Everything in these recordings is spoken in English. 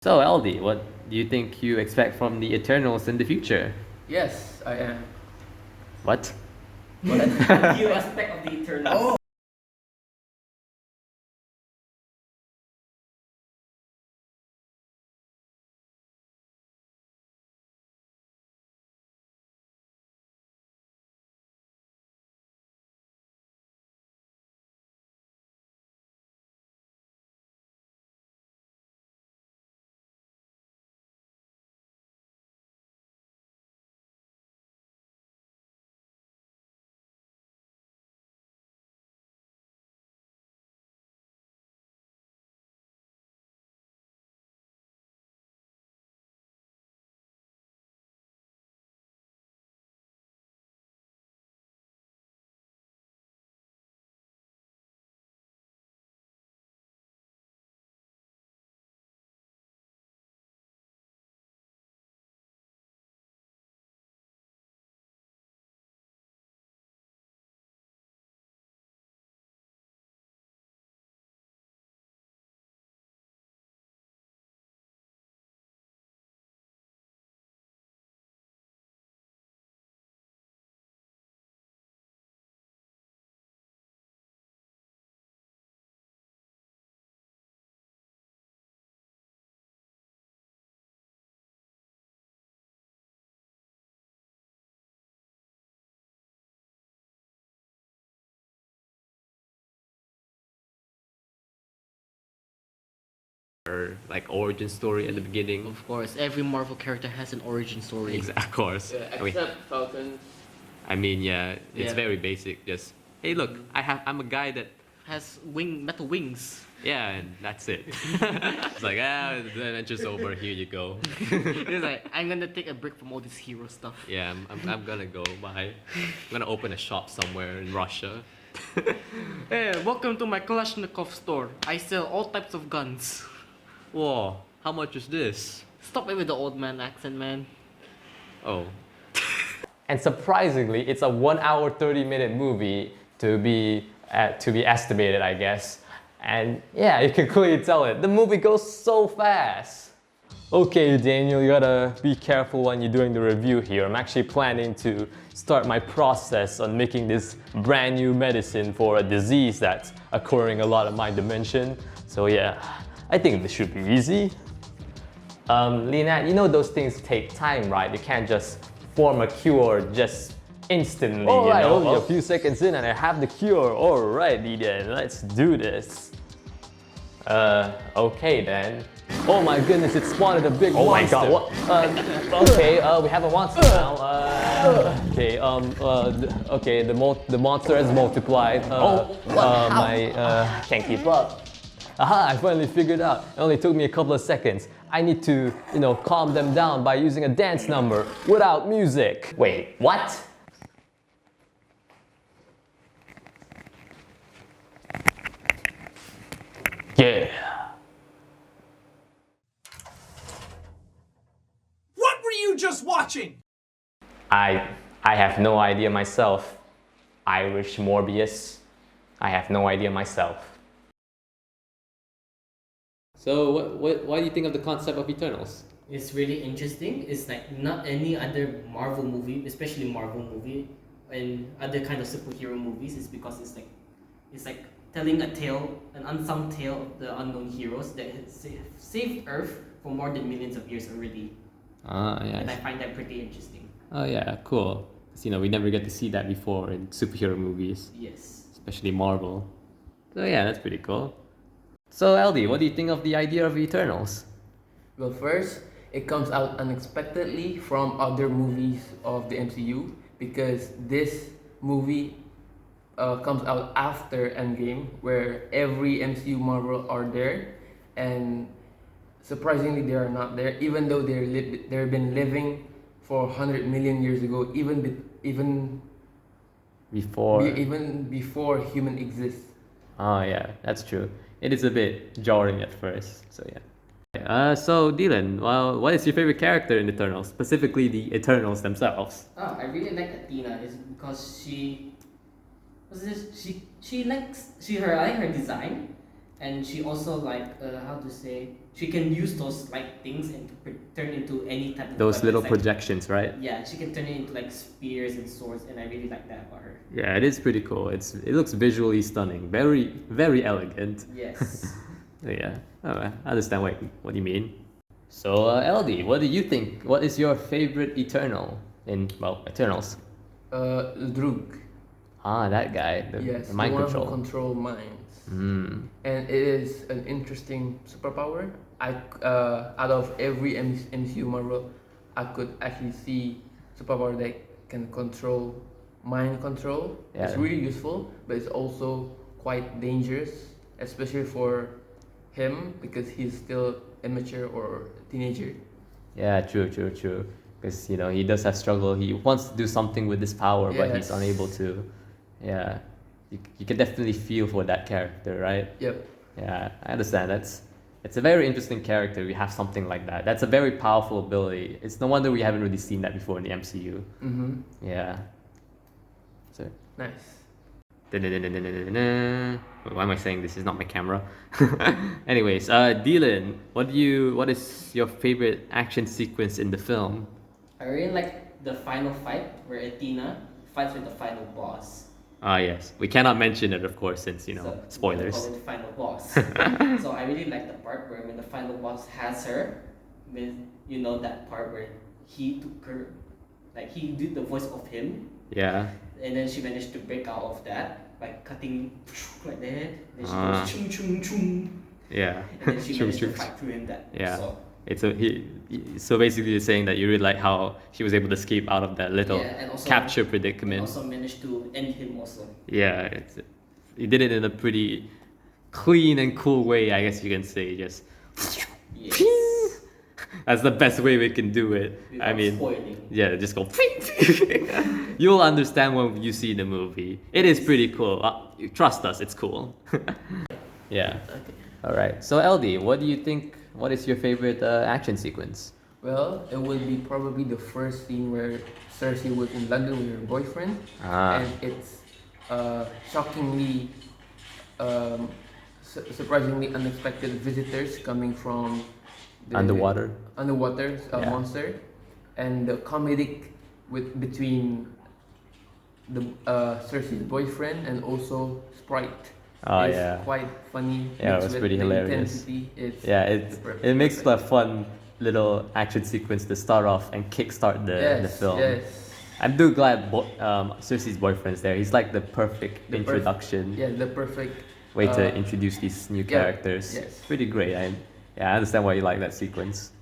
So, Aldi, what do you think you expect from the Eternals in the future? Yes, I am. What? What? New aspect of the Eternals. Or like origin story at the beginning? Of course, every Marvel character has an origin story. Of course. Yeah, I mean, except Falcon. yeah, it's Yeah. very basic. Just hey, look, I'm a guy that Has metal wings. yeah, and that's it. It's like the adventure's over. Here you go. He's like, I'm gonna take a break from all this hero stuff. Yeah, I'm gonna go. Bye. I'm gonna open a shop somewhere in Russia. Hey, welcome to my Kalashnikov store. I sell all types of guns. Whoa, how much is this? Stop it with the old man accent, man. Oh. And surprisingly, it's a 1 hour 30-minute movie to be estimated, I guess. And yeah, you can clearly tell it. The movie goes so fast. Okay, Daniel, you gotta be careful when you're doing the review here. I'm actually planning to start my process on making this brand new medicine for a disease that's occurring a lot in my dimension. So yeah, I think this should be easy. Lynette, you know those things take time, right? You can't just form a cure just instantly, All right, you know? only A few seconds in and I have the cure. Alrighty then, let's do this. Okay then. Oh my goodness, it spawned a big monster. my God, what? Okay, we have a monster now. Okay, the monster has multiplied. Can't keep up. Aha, I finally figured out. It only took me a couple of seconds. I need to, calm them down by using a dance number without music. Wait, what? Yeah. What were you just watching? I have no idea myself. Irish Morbius. I have no idea myself. So what do you think of the concept of Eternals? It's really interesting. It's like not any other Marvel movie, especially Marvel movie, and other kind of superhero movies. Is because it's like telling a tale, an unsung tale of the unknown heroes that have saved Earth for more than millions of years already. And I Yeah. find that pretty interesting. Oh yeah, cool. 'Cause, we never get to see that before in superhero movies, Yes. especially Marvel. So yeah, that's pretty cool. So Aldi, what do you think of the idea of Eternals? Well, first, it comes out unexpectedly from other movies of the MCU because this movie comes out after Endgame, where every MCU Marvel are there, and surprisingly, they are not there, even though they've been living for 100 million years ago, even before human exists. Oh yeah, that's true. It is a bit jarring at first. So yeah. So Dylan, well, what is your favorite character in Eternals, specifically the Eternals themselves? Oh, I really like Athena is because she I like her design, and she also like how to say, she can use those like things and turn into any type of Those weapons, little like, projections, right? yeah, she can turn it into like spears and swords, and I really like that about her. Yeah, it is pretty cool. It looks visually stunning. Very, very elegant. Yes. Yeah, I understand what you mean. So, LD, what do you think? What is your favorite Eternal in, well, Eternals? Drug. Ah, that guy, Yes, the mind the one control. who control minds. Mm. And it is an interesting superpower. Out of every MCU Marvel, I could actually see superpower that can control mind control. It's Yeah. really useful, but it's also quite dangerous, especially for him because he's still immature or teenager. Yeah, true. Because he does have struggle. He wants to do something with this power, but he's Yes. unable to. Yeah, you can definitely feel for that character, right? Yep. Yeah, I understand. It's a very interesting character. We have something like that. That's a very powerful ability. It's no wonder we haven't really seen that before in the MCU. Mm-hmm. Yeah. So. Nice. Why am I saying this? Is not my camera. Anyways, Dylan, what is your favorite action sequence in the film? I really like the final fight where Athena fights with the final boss. Ah, yes. We cannot mention it, of course, since So, we spoilers. call it the final boss. So I really like the part where when the final boss has her, with that part where he took her, like he did the voice of him, Yeah. and then she managed to break out of that by cutting like that. Then she Ah. goes chung chung chung, Yeah. and then she True, managed true. to fight through him that. Yeah. So, So basically, you're saying that you really like how she was able to escape out of that little yeah, and also capture and predicament. also managed to end him also. Yeah, he did it in a pretty clean and cool way, I guess you can say. Just Yes. that's the best way we can do it. I Without mean, spoiling. yeah, just go. You'll understand when you see the movie. It is pretty cool. Trust us, it's cool. Yeah. Okay. All right. So LD, what do you think? What is your favorite action sequence? Well, it would be probably the first scene where Cersei was in London with her boyfriend, Ah. and it's shockingly, surprisingly unexpected visitors coming from the Underwater. underwater monster, and the comedic between the Cersei's boyfriend and also Sprite. Oh, is yeah. quite funny. Yeah, it mixed was with pretty the hilarious. intensity. It's Yeah, perfect. it makes a fun little action sequence to start off and kickstart the film. Yes. I'm too glad Cersei's boyfriend's there. He's like the perfect The introduction Yeah, the perfect way to uh, introduce these new yeah, characters. yes. Pretty great. I understand why you like that sequence.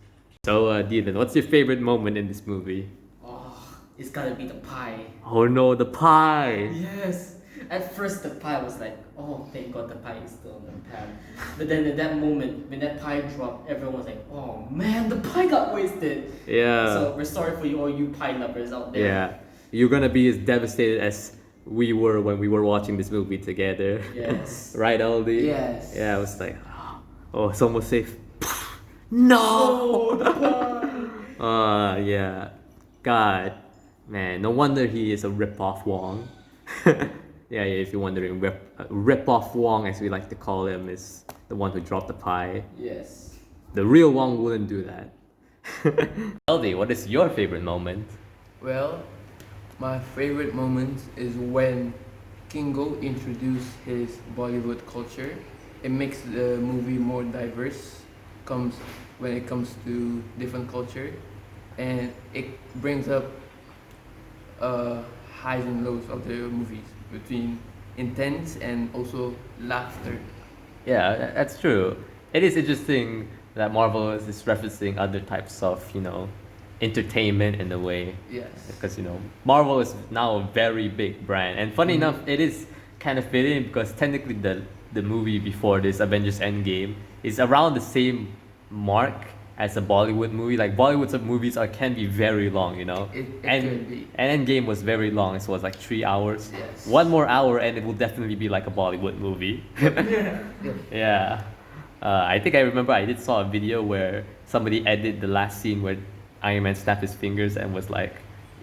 So, Dylan, what's your favorite moment in this movie? Oh, it's gotta be the pie. Oh no, the pie! Yes. At first, the pie was like, oh, thank God the pie is still on the pan. But then at that moment, when that pie dropped, everyone was like, oh man, the pie got wasted. Yeah. So we're sorry for you, all you pie lovers out there. Yeah. You're gonna be as devastated as we were when we were watching this movie together. Yes. Right, Aldi? Yes. Yeah, I was like, oh, it's almost safe. No! Yeah. God. Man, no wonder he is a rip-off Wong. Yeah, if you're wondering, rip-off Wong, as we like to call him, is the one who dropped the pie. Yes. The real Wong wouldn't do that. Aldi, what is your favorite moment? Well, my favorite moment is when Kingo introduced his Bollywood culture. It makes the movie more diverse when it comes to different culture, and it brings up highs and lows of the movies between intense and also laughter. Yeah, that's true. It is interesting that Marvel is referencing other types of, entertainment in a way. Yes. Because, Marvel is now a very big brand. And funny enough, it is kind of fitting because technically the movie before this, Avengers Endgame, is around the same mark as a Bollywood movie. Like Bollywood movies can be very long, It and could be. and Endgame was very long. It was like 3 hours. Yes. One more hour and it will definitely be like a Bollywood movie. Yeah. Yeah. I think I remember I saw a video where somebody edited the last scene where Iron Man snapped his fingers and was like,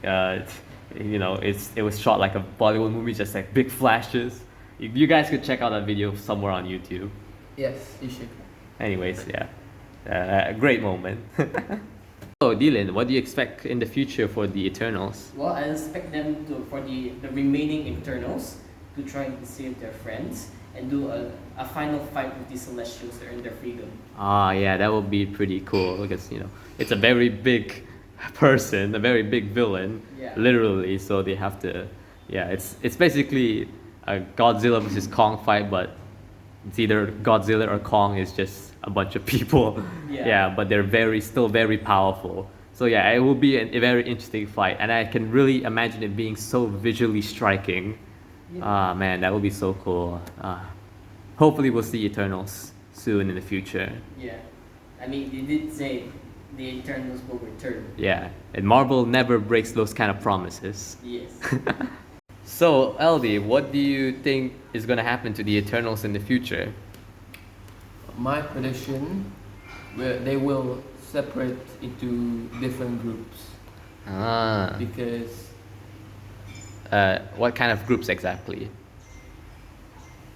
it was shot like a Bollywood movie, just like big flashes. You guys could check out that video somewhere on YouTube. Yes, you should. Anyways, yeah, a great moment. So, Dylan, what do you expect in the future for the Eternals? Well, I expect them to for the remaining Eternals to try to save their friends and do a final fight with the Celestials to earn their freedom. Ah, yeah, that would be pretty cool because it's a very big person, a very big villain, Yeah. literally. So they have to, yeah, it's basically a Godzilla versus Kong fight, but it's either Godzilla or Kong is just a bunch of people. Yeah. But they're still very powerful. So yeah, it will be a very interesting fight, and I can really imagine it being so visually striking. Yeah. Ah, man, that would be so cool. Hopefully, we'll see Eternals soon in the future. Yeah. I mean, they did say the Eternals will return. Yeah, and Marvel never breaks those kind of promises. Yes. So, LD, what do you think is gonna happen to the Eternals in the future? My prediction, they will separate into different groups Ah, because what kind of groups exactly?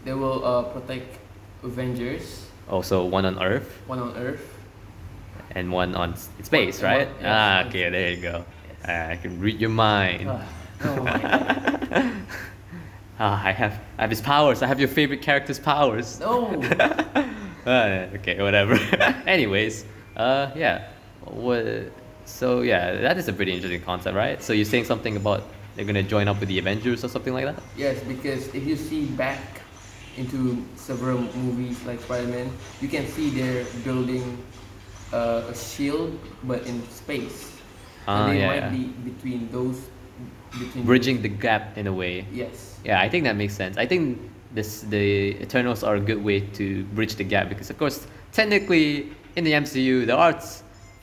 they will protect Avengers, Also, one on Earth one on Earth. and one on space, One- right? one- yes. Okay, there you go. I can read your mind. Oh my god. I have his powers. I have your favorite character's powers. No. Okay, whatever. Anyways, yeah. So yeah, that is a pretty interesting concept, right? So you're saying something about they're gonna join up with the Avengers or something like that? Yes, because if you see back into several movies like Spider-Man, you can see they're building a shield, but in space. And they might be between those. Bridging the gap in a way. Yes. Yeah, I think that makes sense. I think the Eternals are a good way to bridge the gap because, of course, technically in the MCU there are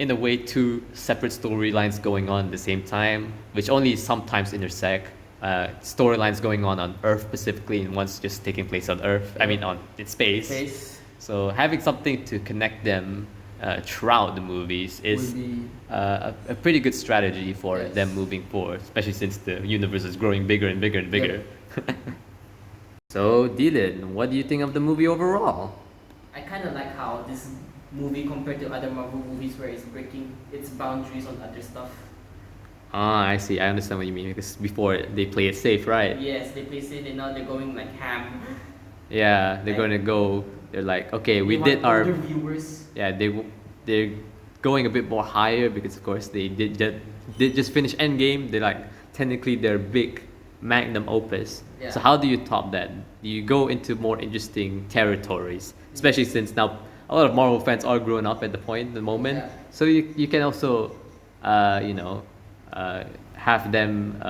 in a way two separate storylines going on at the same time, which only sometimes intersect. Storylines going on Earth specifically, and one's just taking place on Earth. I mean, in space. Space So having something to connect them throughout the movies is would be a pretty good strategy for Yes. them moving forward, especially since the universe is growing bigger and bigger and bigger. So, Dylan, what do you think of the movie overall? I kind of like how this movie compared to other Marvel movies where it's breaking its boundaries on other stuff. Ah, I see. I understand what you mean because before they play it safe, right? Yes, they play it and now they're going like ham. Yeah, they're going to go. They're like, okay, we They did want our. older viewers. Yeah, they're going a bit more higher because of course they did just finish Endgame. They're like technically their big magnum opus. Yeah. So how do you top that? You go into more interesting territories, especially since now a lot of Marvel fans are growing up at the moment. Yeah. So you can also have them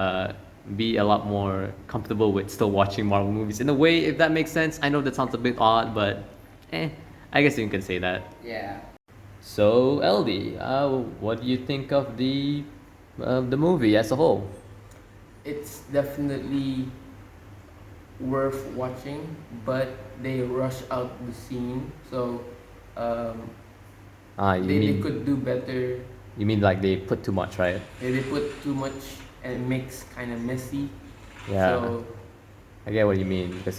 be a lot more comfortable with still watching Marvel movies in a way, if that makes sense. I know that sounds a bit odd, but I guess you can say that. Yeah. So, LD, what do you think of the movie as a whole? it's definitely worth watching, but they rush out the scene, so You they mean could do better. like they put too much, right? They put too much and it makes kind of messy. Yeah, So I get what you mean because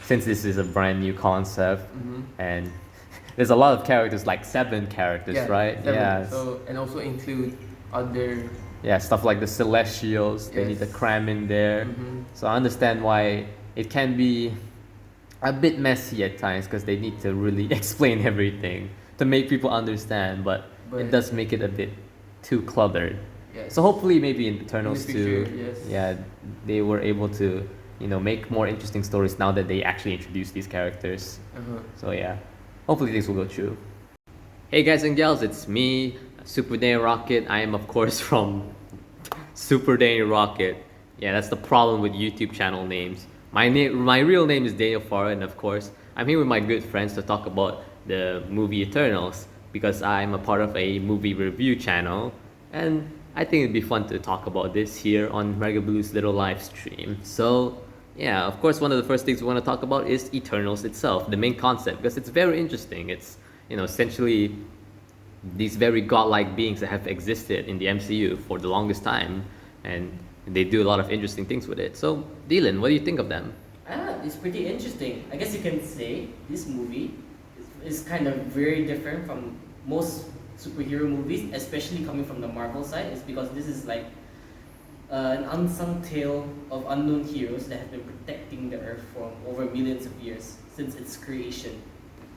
since this is a brand new concept mhm. and there's a lot of characters, like 7 characters, Yeah, right? seven. Yeah. So and also include other. Yeah, stuff like the Celestials, they need to Yes. cram in there. Mhm. So I understand why it can be a bit messy at times because they need to really explain everything to make people understand, but it But- does make it a bit too cluttered. Yes. So hopefully maybe in Eternals the too, future, yes. yeah, they were able to, make more interesting stories now that they actually introduce these characters. Uh-huh. So yeah, hopefully things will go true. Hey guys and gals, it's me, superdanielrocket. I am of course from superdanielrocket. Yeah, that's the problem with YouTube channel names. My real name is Daniel Farah, and of course I'm here with my good friends to talk about the movie Eternals because I'm a part of a movie review channel, and I think it'd be fun to talk about this here on Mega Blue's little live stream. So yeah, of course, one of the first things we want to talk about is Eternals itself, the main concept, because it's very interesting. It's, essentially these very godlike beings that have existed in the MCU for the longest time, and they do a lot of interesting things with it. So, Dylan, what do you think of them? It's pretty interesting. I guess you can say this movie is kind of very different from most superhero movies, especially coming from the Marvel side, is because this is like an unsung tale of unknown heroes that have been protecting the Earth for over millions of years since its creation.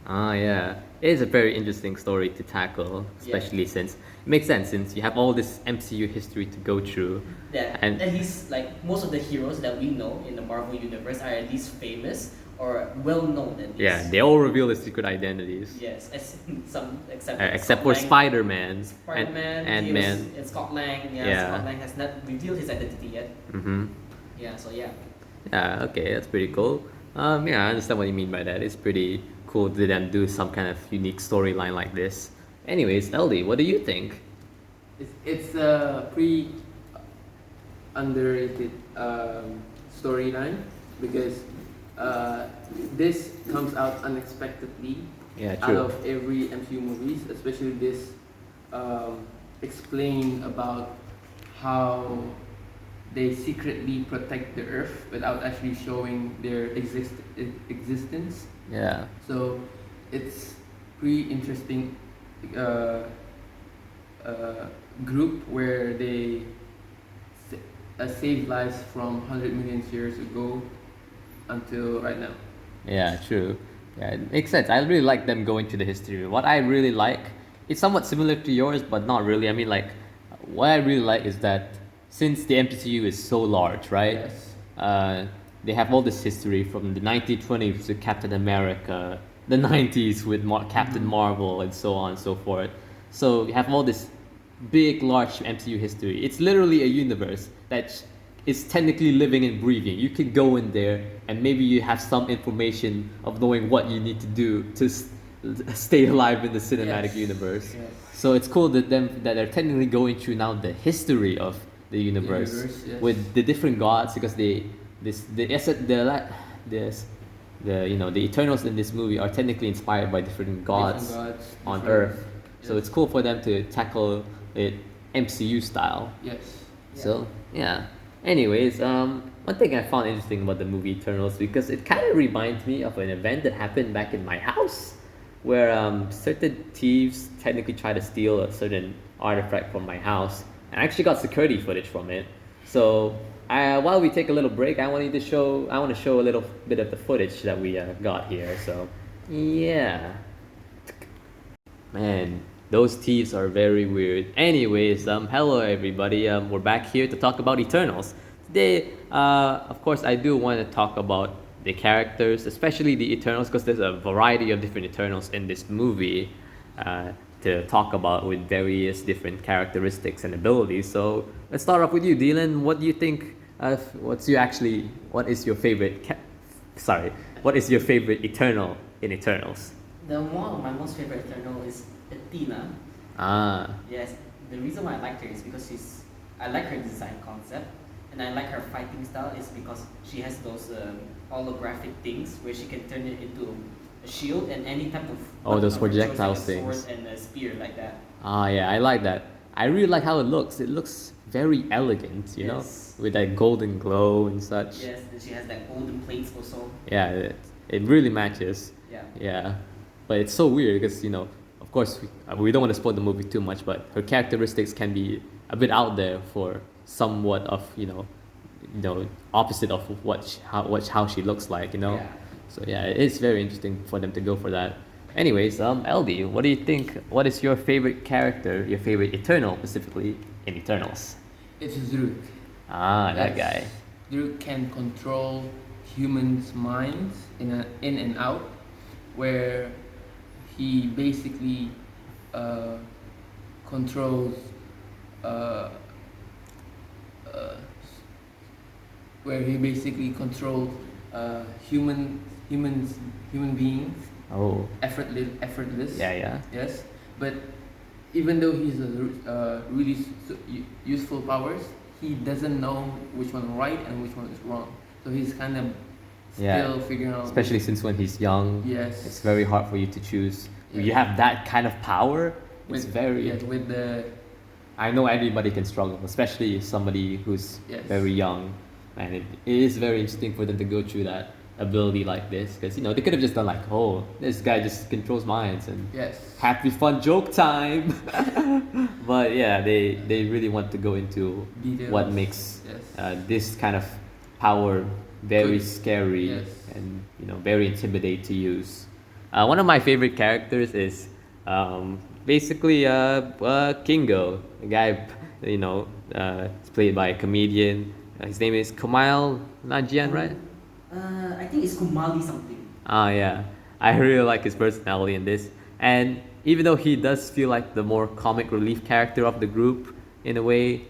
Ah, yeah. It is a very interesting story to tackle, especially since it makes sense since you have all this MCU history to go through. Yeah, And at least like most of the heroes that we know in the Marvel universe are at least famous or well known at least. yeah, they all reveal their secret identities. Yes, some except Except Scott for Lang. Spider-Man Spider-Man, Ant-Man. and Scott Lang. Yeah, Yeah. Scott Lang has not revealed his identity yet. Mm-hmm. Yeah, so yeah. Yeah, okay, that's pretty cool. Yeah, I understand what you mean by that. It's pretty cool to them do some kind of unique storyline like this. Anyways, LD, what do you think? It's a pretty underrated storyline because this comes out unexpectedly Yeah, out true. of every MCU movies, especially this explain about how they secretly protect the Earth without actually showing their existence. Yeah. So it's pretty interesting group where they saved lives from 100 million years ago until right now. Yeah, true. Yeah, it makes sense. I really like them going to the history. What I really like, it's somewhat similar to yours, but not really. I mean, like, what I really like is that since the MCU is so large, right? Yes. They have all this history from the 1920s with Captain America, the 90s with Captain Marvel, and so on and so forth. So you have all this big, large MCU history. It's literally a universe that is technically living and breathing. You can go in there and maybe you have some information of knowing what you need to do to stay alive in the cinematic Yes. universe. Yes. So it's cool that they're technically going through now the history of the universe, yes. with the different gods because the Eternals in this movie are technically inspired by different gods, on different- Earth. So yes. it's cool for them to tackle it MCU style. Yes. So yeah. Anyways, one thing I found interesting about the movie Eternals because it kind of reminds me of an event that happened back in my house, where certain thieves technically tried to steal a certain artifact from my house, and I actually got security footage from it. So while we take a little break, I want to show a little bit of the footage that we got here. So yeah, man. Those thieves are very weird. Anyways, hello everybody. We're back here to talk about Eternals. Today, of course, I do want to talk about the characters, especially the Eternals, because there's a variety of different Eternals in this movie to talk about with various different characteristics and abilities. So let's start off with you, Dylan. What do you think? What is your favorite? What is your favorite Eternal in Eternals? My most favorite Eternal is Athena. Ah. Yes, the reason why I like her is because I like her design concept, and I like her fighting style is because she has those holographic things where she can turn it into a shield and any type of Those weapon, like projectile a things. sword and a spear like that. Ah, yeah, I like that. I really like how it looks. It looks very elegant, you know, Yes. with that golden glow and such. Yes, and she has that golden plates also. Yeah, it really matches. Yeah. Yeah, but it's so weird because of course, we don't want to spoil the movie too much, but her characteristics can be a bit out there for somewhat of opposite of how she looks like, Yeah. So yeah, it's very interesting for them to go for that. Anyways, LD, what do you think? What is your favorite character, your favorite Eternal specifically in Eternals? It's Zurg. Ah, that Yes. guy. Zurg can control humans' minds in and out, where he basically controls human beings Oh, effortless. yeah. Yes, but even though he's a really useful powers, he doesn't know which one right and which one is wrong. So he's kind of Yeah. still figuring out. Especially since when he's young, Yes. it's very hard for you to choose. Yes. You have that kind of power. It's very. yes, with the I know everybody can struggle, especially somebody who's Yes. very young, and it is very interesting for them to go through that. ability like this, because they could have just done like, oh, this guy just controls minds and Yes. happy fun joke time. But yeah, they really want to go into Details. what makes Yes. this kind of power very Good. scary Yes. and very intimidating to use. One of my favorite characters is basically Kingo, a guy it's played by a comedian. His name is Kumail Nanjian, right? I think it's Kumali something. Ah, yeah. I really like his personality in this. And even though he does feel like the more comic relief character of the group, in a way,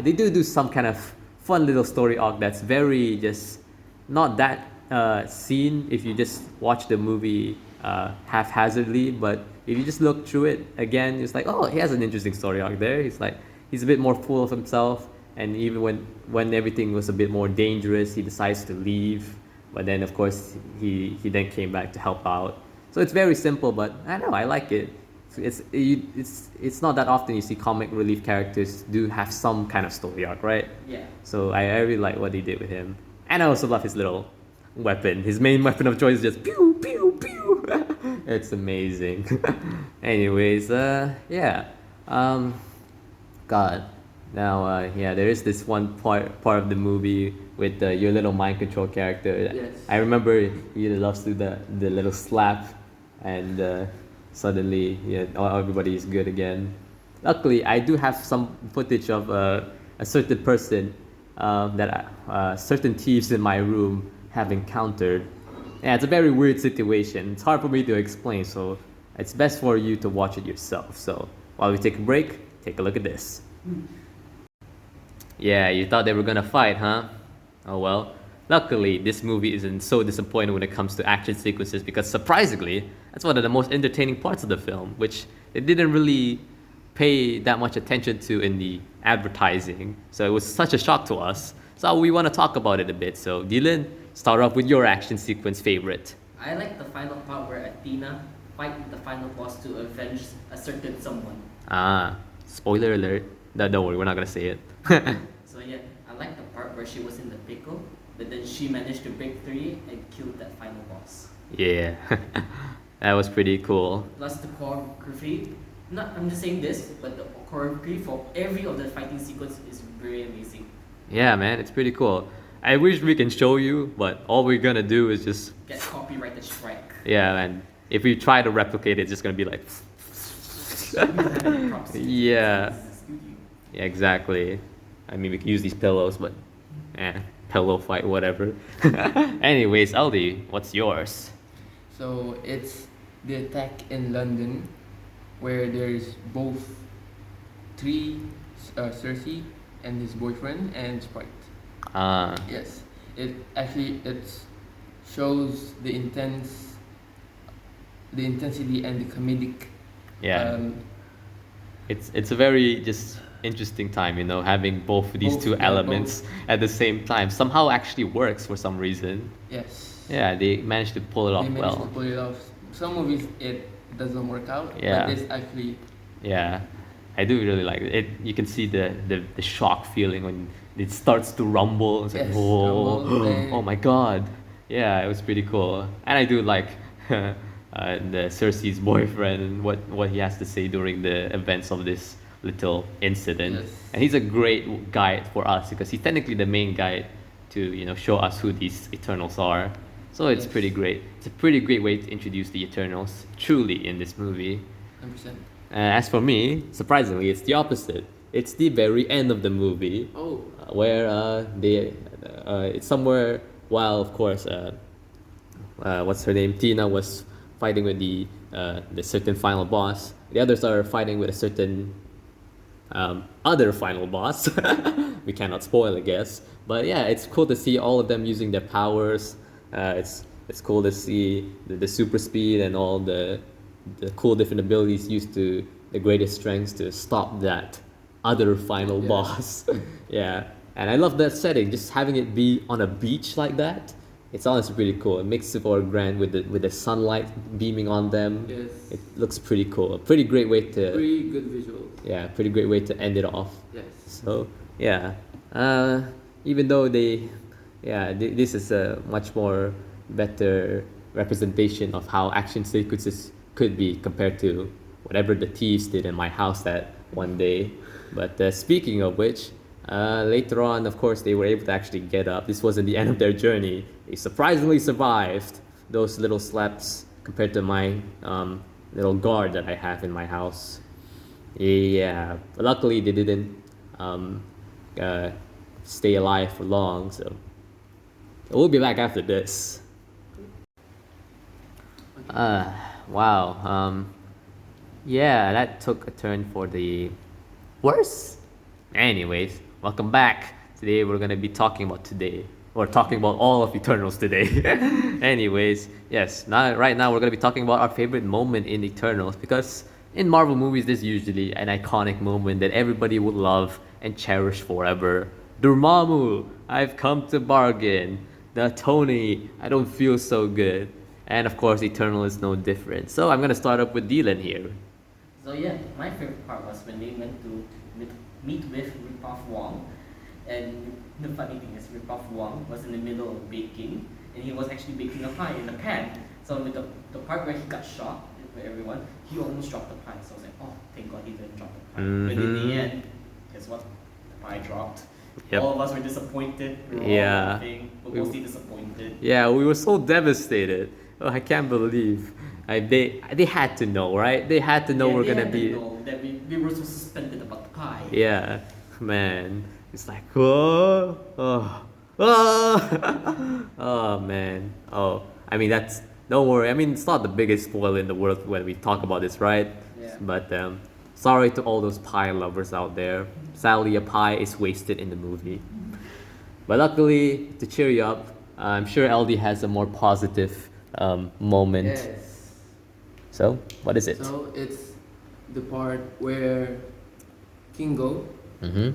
they do some kind of fun little story arc that's very just not that seen if you just watch the movie haphazardly. But if you just look through it again, it's like, oh, he has an interesting story arc there. He's a bit more full of himself. And even when everything was a bit more dangerous, he decides to leave. But then, of course, he then came back to help out. So it's very simple, but I know I like it. It's not that often you see comic relief characters do have some kind of story arc, right? Yeah. So I really like what they did with him, and I also love his little weapon. His main weapon of choice is just pew pew pew. It's amazing. Anyways, yeah. God. Now, yeah, there is this one part of the movie with your little mind control character. Yes. I remember he loves to do the little slap, and suddenly, yeah, everybody is good again. Luckily, I do have some footage of a certain person certain thieves in my room have encountered. Yeah, it's a very weird situation. It's hard for me to explain, so it's best for you to watch it yourself. So while we take a break, take a look at this. Yeah, you thought they were gonna fight, huh? Oh well. Luckily, this movie isn't so disappointing when it comes to action sequences because surprisingly, that's one of the most entertaining parts of the film, which they didn't really pay that much attention to in the advertising. So it was such a shock to us. So we want to talk about it a bit. So Dylan, start off with your action sequence favorite. I like the final part where Athena fight the final boss to avenge a certain someone. Ah, spoiler alert. Don't worry, we're not gonna say it. So yeah, I like the part where she was in the pickle, but then she managed to break free and kill that final boss. Yeah, that was pretty cool. Plus the choreography. I'm just saying this, but the choreography for every of the fighting sequence is very amazing. Yeah, man, it's pretty cool. I wish we can show you, but all we're gonna do is just Get copyrighted strike. yeah, man. If we try to replicate it, it's just gonna be like We don't have any props. yeah. This is a studio. Yeah, exactly. I mean, we could use these pillows, but pillow fight, whatever. Anyways, Aldi, what's yours? So it's the attack in London, where there's both Cersei and his boyfriend and Sprite. Ah, Yes, it shows the intensity and the comedic. yeah. Um, It's a very just interesting time, having both these Both, two yeah, elements at the same time. Somehow actually works for some reason. yes. Yeah, they managed to pull it off They managed to well. pull it off. Some movies it doesn't work out, Yeah. but this actually. Yeah, I do really like it. You can see the shock feeling when it starts to rumble. It's like, Yes, whoa, rumble, and- oh my god. Yeah, it was pretty cool. And I do like the Cersei's boyfriend and what he has to say during the events of this little incident. Yes. And he's a great guide for us because he's technically the main guide to show us who these Eternals are. So it's Yes. pretty great. It's a pretty great way to introduce the Eternals truly in this movie. 100%. As for me, surprisingly, it's the opposite. It's the very end of the movie, Oh, where it's somewhere while, of course, what's her name? Tina was fighting with the certain final boss. The others are fighting with a certain other final boss. We cannot spoil, I guess. But yeah, it's cool to see all of them using their powers. It's cool to see the super speed and all the cool different abilities used to the greatest strengths to stop that other final Yeah. boss. Yeah, and I love that setting. Just having it be on a beach like that, it's honestly pretty cool. It makes it more grand with the sunlight beaming on them. yes. It looks pretty cool. A pretty great way to Pretty good visuals. yeah, pretty great way to end it off. Yes. So yeah, even though this is a much more better representation of how action sequences could be compared to whatever the thieves did in my house that one day. But speaking of which, later on, of course, they were able to actually get up. This wasn't the end of their journey. They surprisingly survived those little slaps compared to my little guard that I have in my house. Yeah, but luckily they didn't uh, stay alive for long, so we'll be back after this. Wow. Yeah, that took a turn for the worse. Anyways, welcome back. Today we're gonna be talking about all of Eternals today. Anyways, yes, right now we're gonna be talking about our favorite moment in Eternals, because in Marvel movies there's usually an iconic moment that everybody would love and cherish forever. Dormammu, I've come to bargain. The Tony, I don't feel so good. And of course, Eternal is no different. So I'm gonna start up with Dylan here. So yeah, my favorite part was when they went to meet with Ripoff Wong, and the funny thing is Ripoff Wong was in the middle of baking, and he was actually baking a pie in a pan. So with the part where he got shot with everyone, he almost dropped the pie. So I was like, oh, thank God he didn't drop the pie. But in the end, guess what? The pie dropped. Yep. All of us were disappointed. We were all Yeah. laughing, but mostly disappointed. Yeah, we were so devastated. Oh, I can't believe. They had to know, right? They had to know we're gonna be. Know that we were so suspended about the pie. Yeah, man. It's like, whoa, oh, oh, man. Oh, I mean, don't worry. I mean, it's not the biggest spoil in the world when we talk about this, right? Yeah. But sorry to all those pie lovers out there. Sadly, a pie is wasted in the movie. But luckily, to cheer you up, I'm sure LD has a more positive moment. Yes. So, what is it? So it's the part where Kingo Mm-hmm.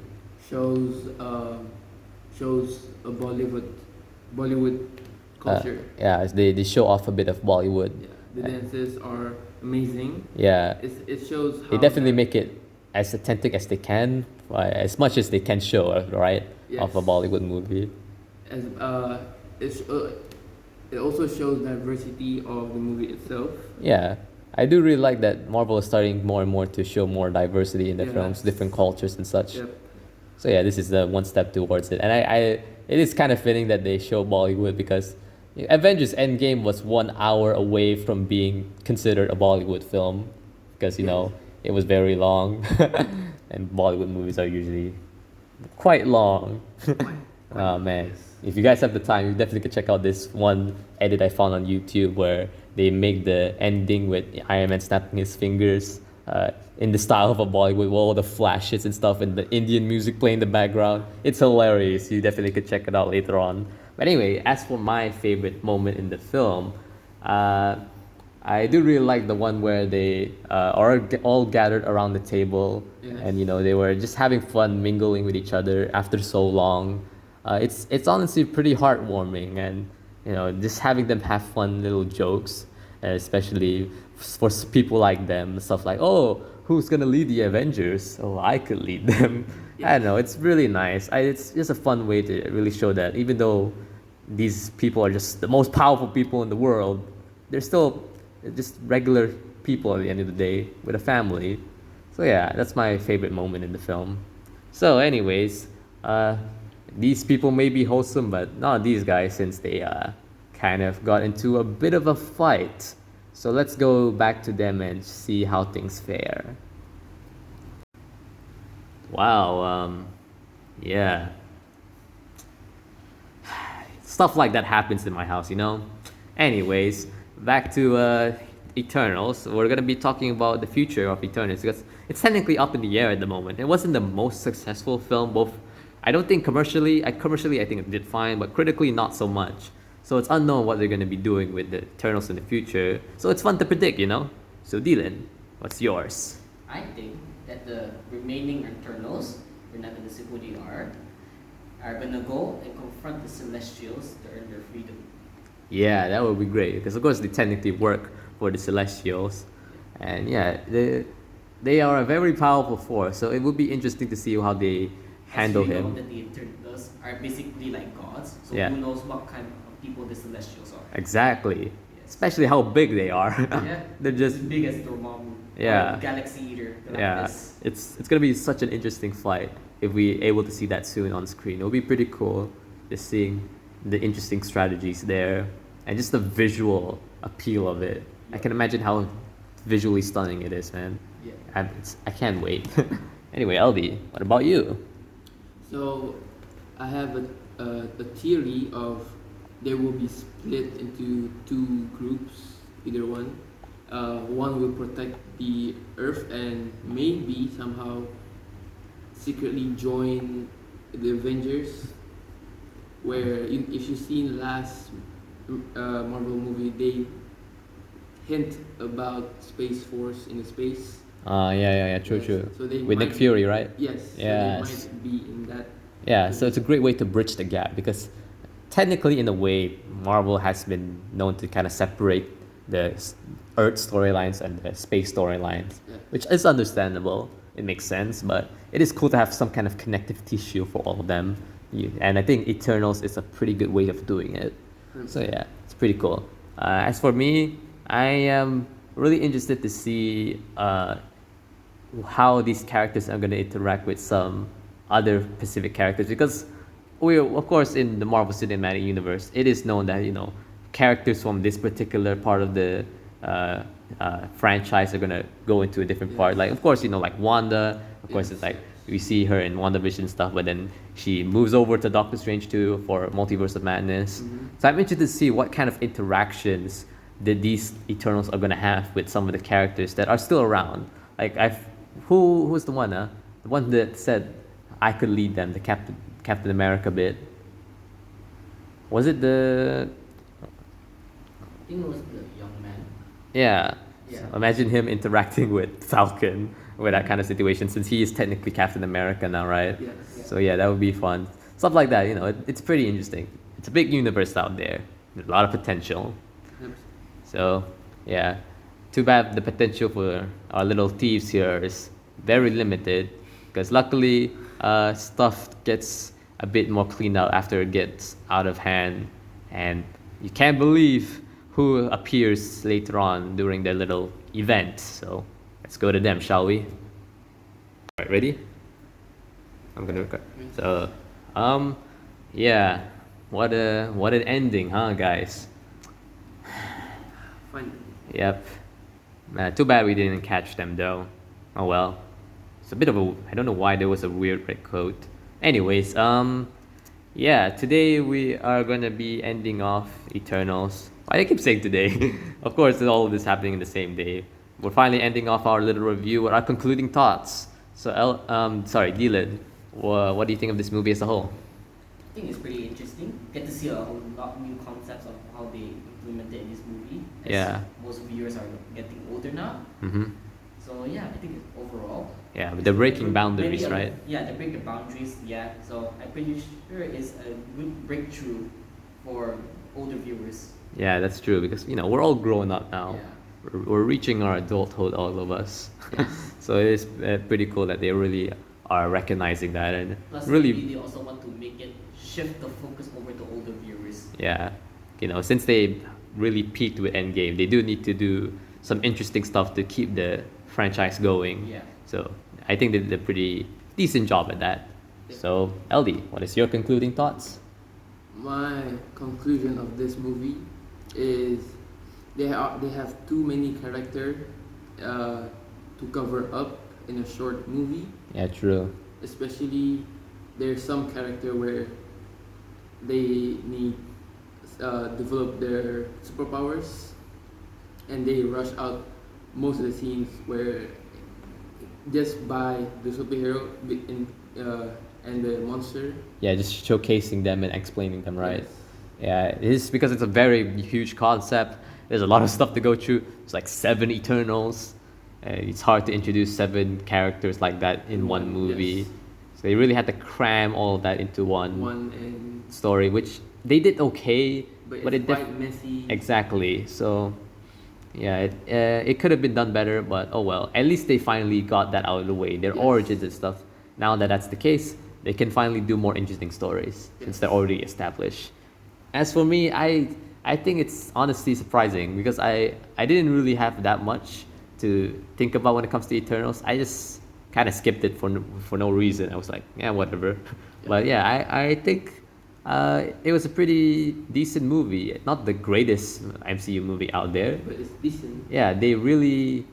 shows a Bollywood culture. Yeah, they show off a bit of Bollywood. Yeah, the dances are amazing. Yeah, It shows how they definitely make it as authentic as they can, as much as they can show, right? Of a Yes. Bollywood movie. as it also shows diversity of the movie itself. Yeah, I do really like that Marvel is starting more and more to show more diversity in the Yeah. films, different cultures and such. Yep. So yeah, this is the one step towards it, and it is kind of fitting that they show Bollywood, because Avengers Endgame was 1 hour away from being considered a Bollywood film, because you know it was very long, and Bollywood movies are usually quite long. Oh man, if you guys have the time, you definitely could check out this one edit I found on YouTube where they make the ending with Iron Man snapping his fingers in the style of a Bollywood, with all the flashes and stuff, and the Indian music playing in the background. It's hilarious. You definitely could check it out later on. But anyway, as for my favorite moment in the film, I do really like the one where they are all gathered around the table, Yes. and you know they were just having fun, mingling with each other after so long. It's honestly pretty heartwarming, and you know just having them have fun little jokes, especially for people like them, stuff like, oh, who's gonna lead the Avengers? Oh, I could lead them. I don't know. It's really nice. It's just a fun way to really show that even though these people are just the most powerful people in the world, they're still just regular people at the end of the day with a family. So yeah, that's my favorite moment in the film. So anyways, these people may be wholesome, but not these guys, since they kind of got into a bit of a fight. So let's go back to them and see how things fare. Wow, yeah. Stuff like that happens in my house, you know? Anyways, back to Eternals. We're gonna be talking about the future of Eternals, because it's technically up in the air at the moment. It wasn't the most successful film, both, I don't think commercially I think it did fine, but critically not so much. So it's unknown what they're gonna be doing with the Eternals in the future. So it's fun to predict, you know? So Dylan, what's yours? I think that the remaining Eternals, we're not gonna say who they are gonna go and confront the Celestials to earn their freedom. Yeah, that would be great, because of course they technically work for the Celestials, and yeah, they are a very powerful force. So it would be interesting to see how they handle As we know him. that the Eternals are basically like gods, so Yeah. who knows what kind of people the Celestials are. Exactly. Yes. Especially how big they are. Yeah. They're just As big as Dormammu. Yeah. Or Galaxy Eater. yeah. It's gonna be such an interesting flight if we able to see that soon on screen. It'll be pretty cool just seeing the interesting strategies there and just the visual appeal of it. I can imagine how visually stunning it is, man. Yeah. I can't wait. Anyway, LD, what about you? So I have a theory of they will be split into two groups, either one. One will protect the Earth and maybe somehow secretly join the Avengers. Where if you've seen last Marvel movie, they hint about Space Force in the space. Yeah, true, Yes. true. So they With Nick might- Fury, right? Yes. Yes. So they might be in that. Yeah, so it's a great way to bridge the gap because technically, in a way, Marvel has been known to kind of separate the Earth storylines and the space storylines, Yeah. which is understandable. It makes sense, but it is cool to have some kind of connective tissue for all of them. And I think Eternals is a pretty good way of doing it. So yeah, it's pretty cool. As for me, I am really interested to see how these characters are going to interact with some other specific characters because we, of course, in the Marvel Cinematic Universe, it is known that characters from this particular part of the franchise are gonna go into a different part. Like, of course, like Wanda. Of course, it's like we see her in WandaVision stuff, but then she moves over to Doctor Strange 2 for Multiverse of Madness. So I'm interested to see what kind of interactions that these Eternals are gonna have with some of the characters that are still around. Like who's the one? The one that said I could lead them, the Captain America bit. Was it the? I think it was the young man. Yeah. Yeah. So imagine him interacting with Falcon with that kind of situation, since he is technically Captain America now, right? Yes. Yeah. So yeah, that would be fun. Stuff like that, it's pretty interesting. It's a big universe out there. There's a lot of potential. Yep. So yeah, too bad the potential for our little thieves here is very limited, because luckily stuff gets a bit more cleaned out after it gets out of hand, and you can't believe who appears later on during their little event. So let's go to them, shall we? Alright, ready? I'm gonna record. So yeah, what an ending, huh, guys? Fine. Yep. Too bad we didn't catch them though. Oh well. It's a bit of a, I don't know why there was a weird red coat. Anyways, yeah, today we are gonna be ending off Eternals. Why do I keep saying today? Of course, all of this happening in the same day. We're finally ending off our little review with our concluding thoughts. So, Dylan, what do you think of this movie as a whole? I think it's pretty interesting. Get to see a lot of new concepts of how they implemented in this movie. As Yeah. most viewers are getting older now. Mm-hmm. So yeah, I think overall. Yeah, but they're breaking boundaries, maybe right? Yeah, they break the boundaries. Yeah, so I'm pretty sure it's a good breakthrough for older viewers. Yeah, that's true, because we're all growing up now. Yeah. We're reaching our adulthood, all of us. Yes. So it is pretty cool that they really are recognizing that, and Plus, really, maybe they also want to make it shift the focus over to older viewers. yeah, since they really peaked with Endgame, they do need to do some interesting stuff to keep the franchise going. Yeah. So I think they did a pretty decent job at that. So LD, what is your concluding thoughts? My conclusion of this movie is they have too many characters to cover up in a short movie. Yeah, true. Especially there's some character where they need develop their superpowers, and they rush out most of the scenes where just by the superhero and the monster. Yeah, just showcasing them and explaining them, right? Yes. Yeah, it is, because it's a very huge concept. There's a lot of stuff to go through. It's like 7 Eternals. It's hard to introduce 7 characters like that in one movie. Yes. So they really had to cram all of that into one And story, which they did okay, but it it's quite messy. exactly. So yeah, it could have been done better, but oh well. At least they finally got that out of the way, their Yes. origins and stuff. Now that that's the case, they can finally do more interesting stories since Yes. they're already established. As for me, I think it's honestly surprising because I didn't really have that much to think about when it comes to Eternals. I just kind of skipped it for no reason. I was like, yeah, whatever. But yeah, I think it was a pretty decent movie. Not the greatest MCU movie out there. But it's decent. Yeah, they really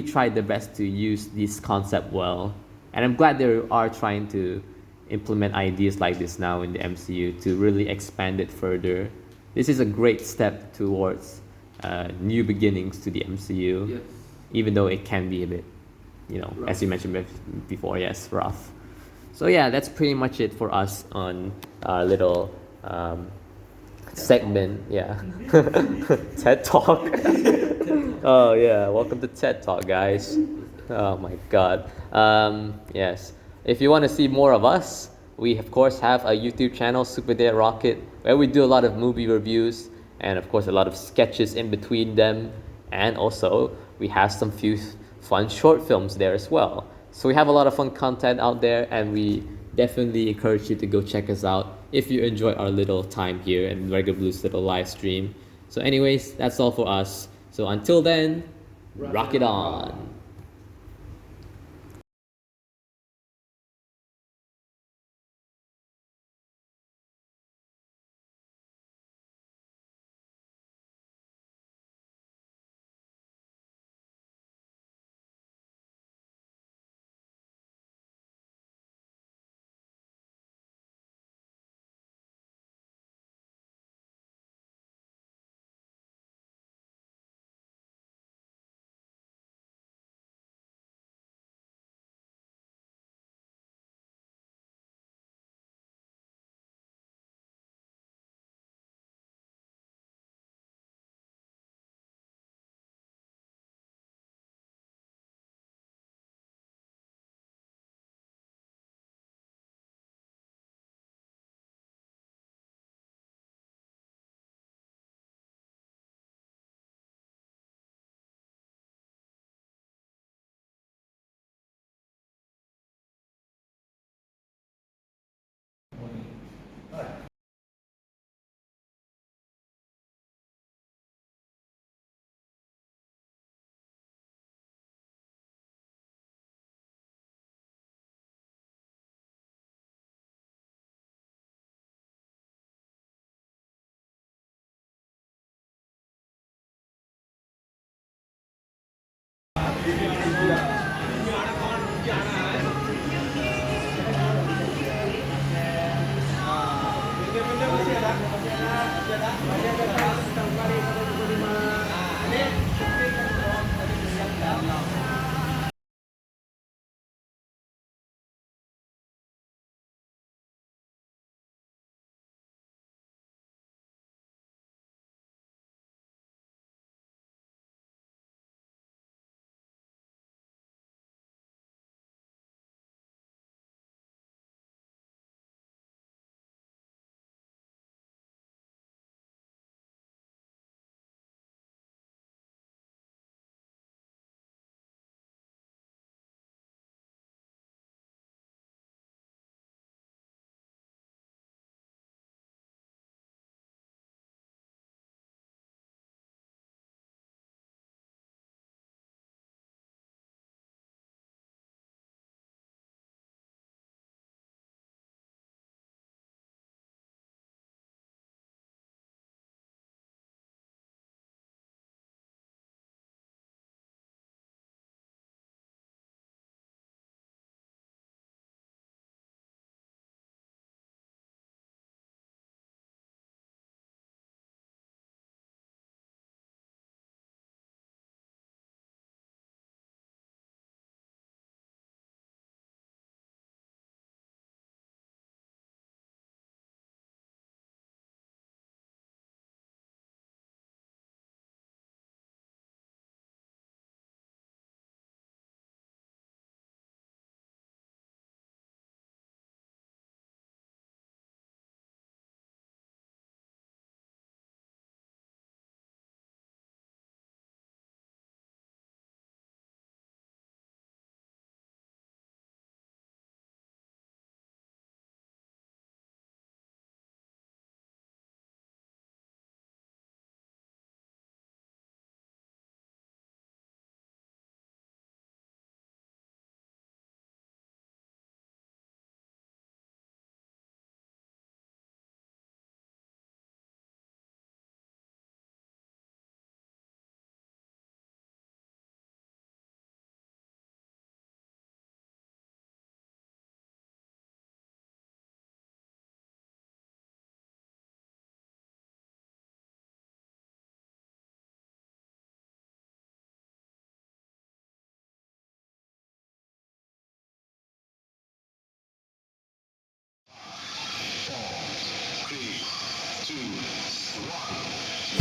tried their best to use this concept well, and I'm glad they are trying to implement ideas like this now in the MCU to really expand it further. This is a great step towards new beginnings to the MCU, Yes. even though it can be a bit, Rough. as you mentioned before, yes, rough. So yeah, that's pretty much it for us on our little segment. Yeah, TED Talk. Oh yeah, welcome to TED Talk, guys. Oh my God. Yes, if you want to see more of us, we of course have a YouTube channel, superdanielrocket, where we do a lot of movie reviews and of course a lot of sketches in between them, and also we have some few fun short films there as well. So we have a lot of fun content out there, and we definitely encourage you to go check us out if you enjoy our little time here in Regular Blues little live stream. So anyways, that's all for us. So until then, rock it on.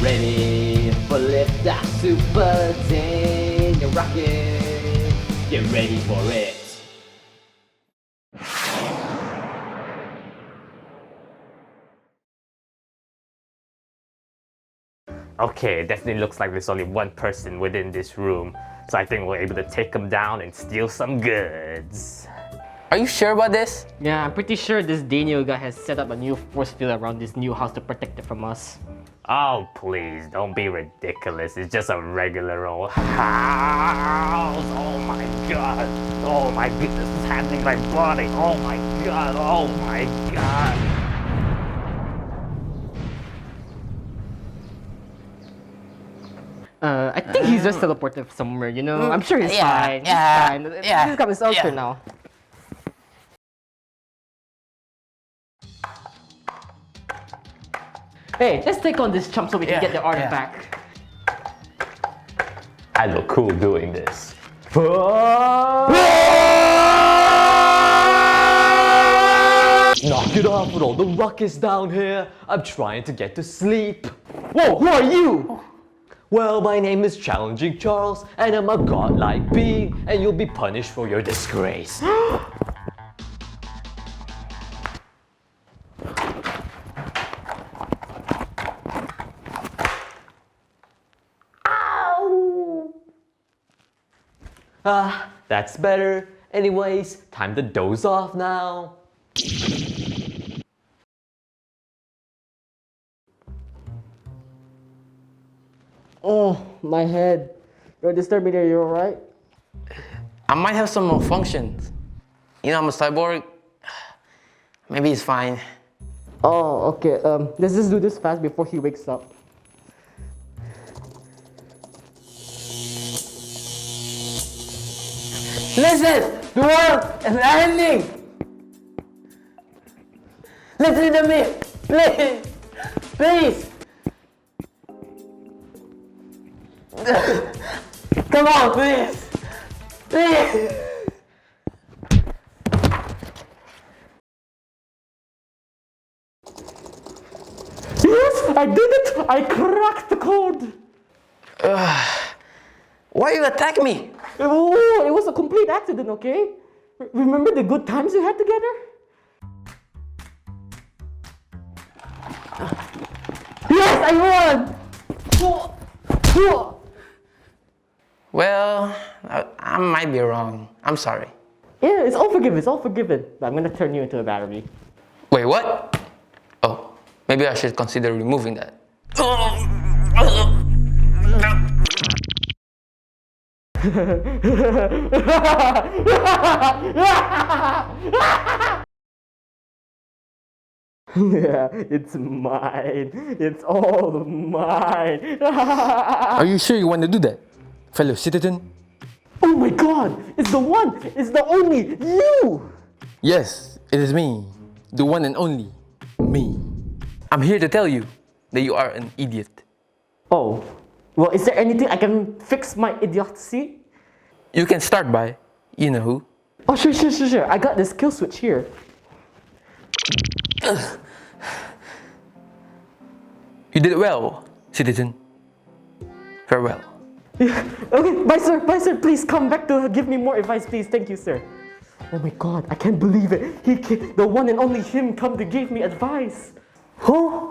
Ready for liftoff, superdanielrocket. Get ready for it. Okay, it definitely looks like there's only one person within this room, so I think we're able to take him down and steal some goods. Are you sure about this? Yeah, I'm pretty sure this Daniel guy has set up a new force field around this new house to protect it from us. Oh, please, don't be ridiculous. It's just a regular old house. Oh my god. Oh my goodness, it's handling my body. Oh my god. Oh my god. I think he's just teleported somewhere, you know? I'm sure he's fine. He's fine. He's got his outfit now. Hey, let's take on this chump so we can get the artifact. I look cool doing this. Knock it off with all the ruckus down here. I'm trying to get to sleep. Whoa, who are you? Well, my name is Challenging Charles, and I'm a godlike being, and you'll be punished for your disgrace. That's better. Anyways, time to doze off now. Oh, my head. You're disturbing there, you alright? I might have some malfunctions. You know, I'm a cyborg. Maybe it's fine. Oh, okay. Let's just do this fast before he wakes up. Listen! The world is ending! Listen to me! Please! Please! Come on, please! Please! Yes, I did it! I cracked the code! Why you attack me? Oh, it was a complete accident, okay? Remember the good times we had together? Yes, I won! Well, I might be wrong. I'm sorry. Yeah, it's all forgiven. But I'm gonna turn you into a battery. Wait, what? Oh, maybe I should consider removing that. Yeah, it's mine. It's all mine. Are you sure you want to do that, fellow citizen? Oh my god! It's the one! It's the only you! Yes, it is me, the one and only me. I'm here to tell you that you are an idiot. Oh, well, is there anything I can fix my idiocy? You can start by, you know who. Oh, sure. I got this kill switch here. You did well, citizen. Farewell. Okay, bye sir, please come back to give me more advice, please. Thank you, sir. Oh my god, I can't believe it. The one and only him come to give me advice. Huh?